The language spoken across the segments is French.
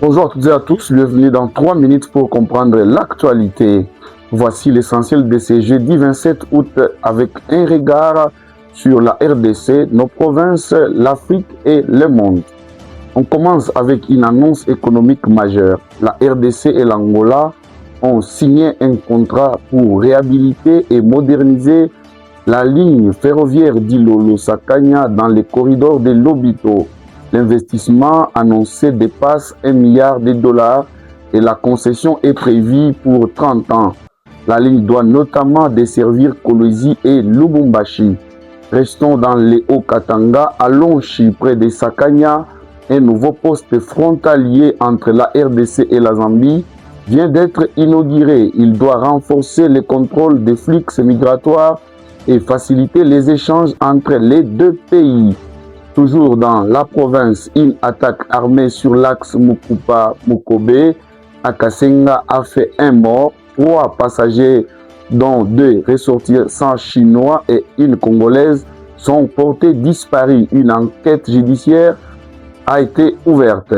Bonjour à toutes et à tous, bienvenue dans 3 minutes pour comprendre l'actualité. Voici l'essentiel de ce jeudi 27 août avec un regard sur la RDC, nos provinces, l'Afrique et le monde. On commence avec une annonce économique majeure. La RDC et l'Angola ont signé un contrat pour réhabiliter et moderniser la ligne ferroviaire d'Ilolo-Sakanya dans les corridors de Lobito. L'investissement annoncé dépasse $1 milliard et la concession est prévue pour 30 ans. La ligne doit notamment desservir Kolwezi et Lubumbashi. Restons dans les Hauts-Katanga, à Lonchi, près de Sakanya. Un nouveau poste frontalier entre la RDC et la Zambie vient d'être inauguré. Il doit renforcer le contrôle des flux migratoires et faciliter les échanges entre les deux pays. Toujours dans la province, une attaque armée sur l'axe Mukupa-Mukobe à Kasenga a fait un mort, 3 passagers dont 2 ressortissants chinois et une congolaise sont portés disparus. Une enquête judiciaire a été ouverte.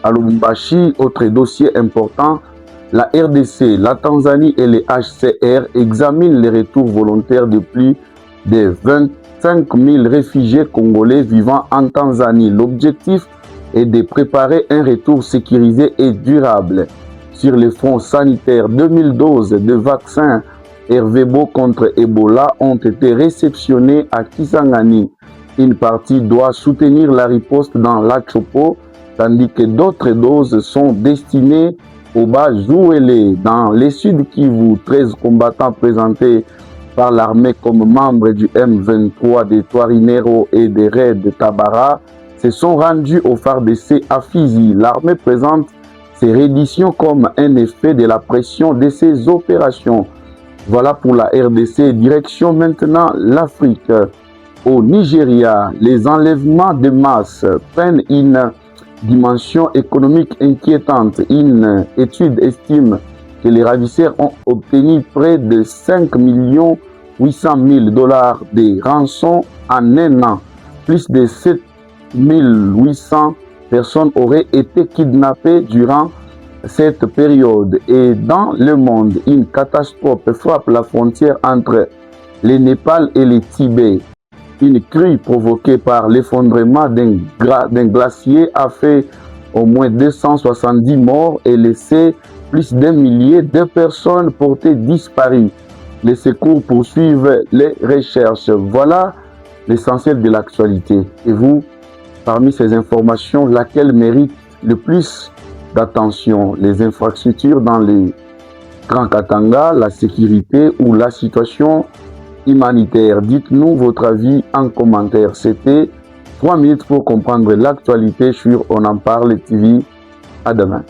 À Lubumbashi, autre dossier important, la RDC, la Tanzanie et les HCR examinent les retours volontaires de plus de 25 000 réfugiés congolais vivant en Tanzanie. L'objectif est de préparer un retour sécurisé et durable. Sur les fronts sanitaires, 2000 doses de vaccins Hervébo contre Ebola ont été réceptionnées à Kisangani. Une partie doit soutenir la riposte dans l'Achopo, tandis que d'autres doses sont destinées au Bas-Jouélé. Dans les Sud Kivu, 13 combattants présentés par l'armée comme membres du M23 de Twarineiro et des raids de Tabara se sont rendus au FARDC à Fizi. L'armée présente ces redditions comme un effet de la pression de ces opérations. Voilà pour la RDC. Direction maintenant l'Afrique. Au Nigeria, les enlèvements de masse prennent une dimension économique inquiétante. Une étude estime que les ravisseurs ont obtenu près de 5 800 000 $ de rançon en un an. Plus de 7 800 personnes auraient été kidnappées durant cette période. Et dans le monde, une catastrophe frappe la frontière entre le Népal et le Tibet. Une crue provoquée par l'effondrement d'un glacier a fait au moins 270 morts et laissé plus d'1 millier de personnes portées disparues. Les secours poursuivent les recherches. Voilà l'essentiel de l'actualité. Et vous, parmi ces informations, laquelle mérite le plus d'attention? Les infrastructures dans les Grands Katanga, la sécurité ou la situation humanitaire? Dites-nous votre avis en commentaire. C'était 3 minutes pour comprendre l'actualité sur On en parle TV. À demain.